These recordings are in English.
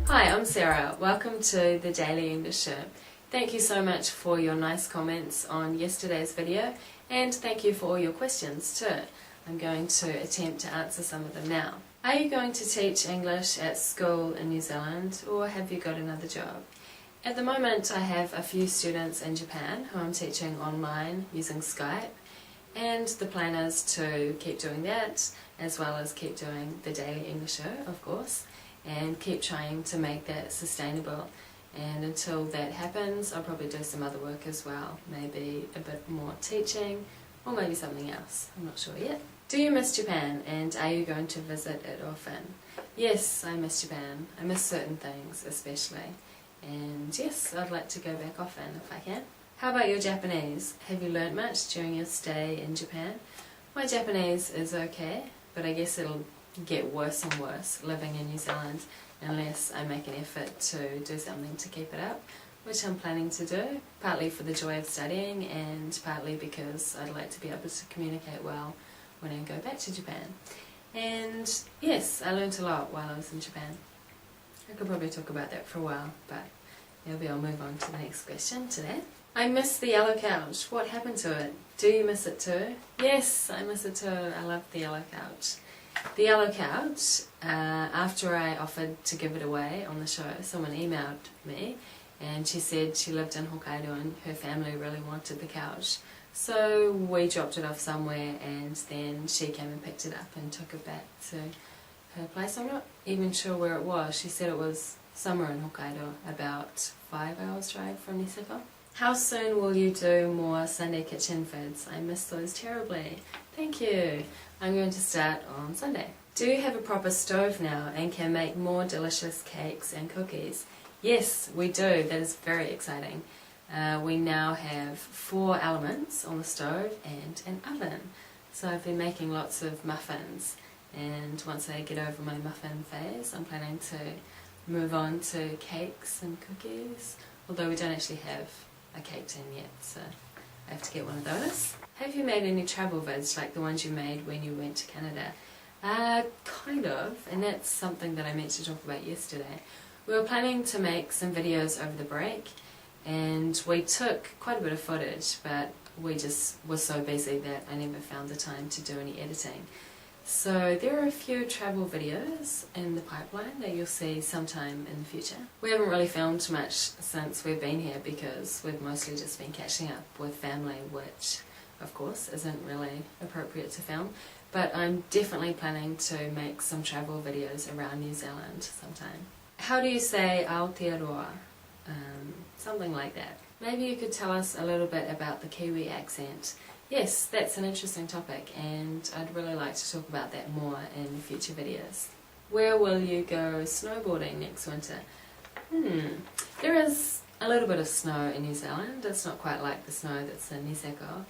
Hi, I'm Sarah. Welcome to the Daily English Show. Thank you so much for your nice comments on yesterday's video, and thank you for all your questions too. I'm going to attempt to answer some of them now. Are you going to teach English at school in New Zealand, or have you got another job? At the moment I have a few students in Japan who I'm teaching online using Skype, and the plan is to keep doing that as well as keep doing the Daily English Show, of course, and keep trying to make that sustainable. And until that happens, I'll probably do some other work as well, maybe a bit more teaching or maybe something else, I'm not sure yet. Do you miss Japan, and are you going to visit it often? Yes, I miss Japan. I miss certain things especially, and yes, I'd like to go back often if I can. How about your Japanese? Have you learnt much during your stay in Japan? My Japanese is okay, but I guess it'll get worse and worse living in New Zealand unless I make an effort to do something to keep it up, which I'm planning to do, partly for the joy of studying and partly because I'd like to be able to communicate well when I go back to Japan. And yes, I learnt a lot while I was in Japan. I could probably talk about that for a while, but maybe I'll move on to the next question today. I miss the yellow couch. What happened to it? Do you miss it too? Yes, I miss it too. I love the yellow couch. The yellow couch, after I offered to give it away on the show, someone emailed me and she said she lived in Hokkaido and her family really wanted the couch. So we dropped it off somewhere and then she came and picked it up and took it back to her place. I'm not even sure where it was. She said it was somewhere in Hokkaido, about 5 hours drive from Niseko. How soon will you do more Sunday kitchen vids? I miss those terribly. Thank you. I'm going to start on Sunday. Do you have a proper stove now and can make more delicious cakes and cookies? Yes, we do. That is very exciting. We now have 4 elements on the stove and an oven. So I've been making lots of muffins, and once I get over my muffin phase I'm planning to move on to cakes and cookies, although we don't actually have a cake tin yet, so I have to get one of those. Have you made any travel vids like the ones you made when you went to Canada? Kind of, and that's something that I meant to talk about yesterday. We were planning to make some videos over the break, and we took quite a bit of footage, but we just were so busy that I never found the time to do any editing. So there are a few travel videos in the pipeline that you'll see sometime in the future. We haven't really filmed much since we've been here because we've mostly just been catching up with family, which of course isn't really appropriate to film, but I'm definitely planning to make some travel videos around New Zealand sometime. How do you say Aotearoa? Something like that. Maybe you could tell us a little bit about the Kiwi accent. Yes, that's an interesting topic and I'd really like to talk about that more in future videos. Where will you go snowboarding next winter? There is a little bit of snow in New Zealand. It's not quite like the snow that's in Niseko,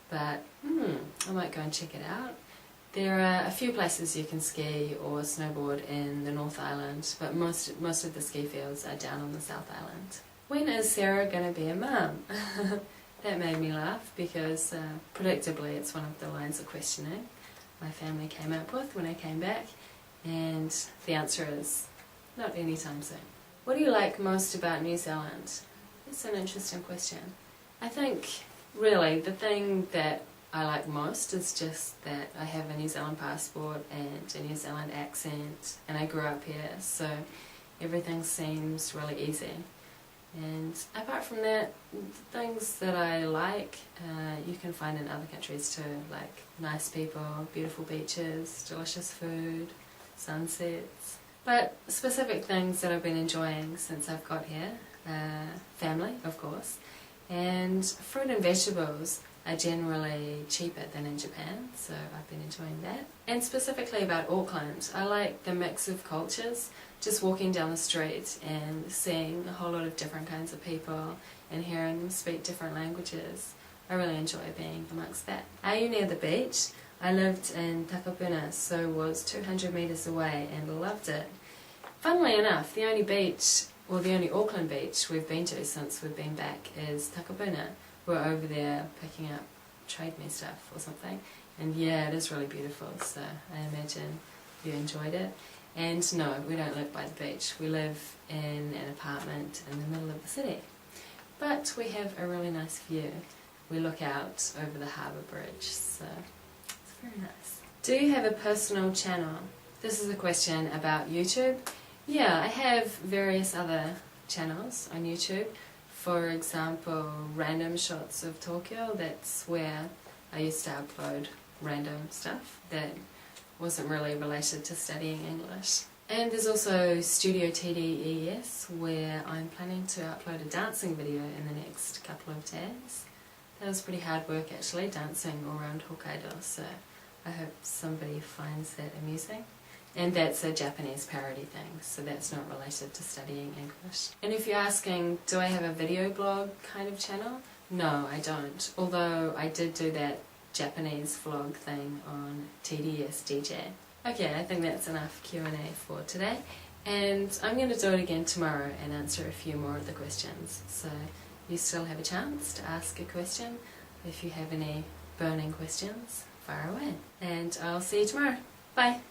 but I might go and check it out. There are a few places you can ski or snowboard in the North Island, but most of the ski fields are down on the South Island. When is Sarah going to be a mum? That made me laugh because predictably it's one of the lines of questioning my family came up with when I came back, and the answer is not anytime soon. What do you like most about New Zealand? It's an interesting question. I think really the thing that I like most is just that I have a New Zealand passport and a New Zealand accent, and I grew up here, so everything seems really easy. And apart from that, the things that I like you can find in other countries too, like nice people, beautiful beaches, delicious food, sunsets. But specific things that I've been enjoying since I've got here, family of course, and fruit and vegetables are generally cheaper than in Japan, so I've been enjoying that. And specifically about Auckland, I like the mix of cultures, just walking down the street and seeing a whole lot of different kinds of people and hearing them speak different languages. I really enjoy being amongst that. Are you near the beach? I lived in Takapuna, so was 200 metres away and loved it. Funnily enough, the only beach, or the only Auckland beach we've been to since we've been back is Takapuna. We're over there picking up trade me stuff or something, and yeah, it is really beautiful, so I imagine you enjoyed it. And no, we don't live by the beach. We live in an apartment in the middle of the city. But we have a really nice view. We look out over the harbour bridge, so it's very nice. Do you have a personal channel? This is a question about YouTube. Yeah, I have various other channels on YouTube. For example, Random Shots of Tokyo. That's where I used to upload random stuff that wasn't really related to studying English. And there's also Studio TDES, where I'm planning to upload a dancing video in the next couple of days. That was pretty hard work actually, dancing all around Hokkaido, so I hope somebody finds that amusing. And that's a Japanese parody thing, so that's not related to studying English. And if you're asking, do I have a video blog kind of channel? No, I don't. Although I did do that Japanese vlog thing on TDS DJ. Okay, I think that's enough Q&A for today. And I'm going to do it again tomorrow and answer a few more of the questions. So you still have a chance to ask a question. If you have any burning questions, fire away. And I'll see you tomorrow. Bye!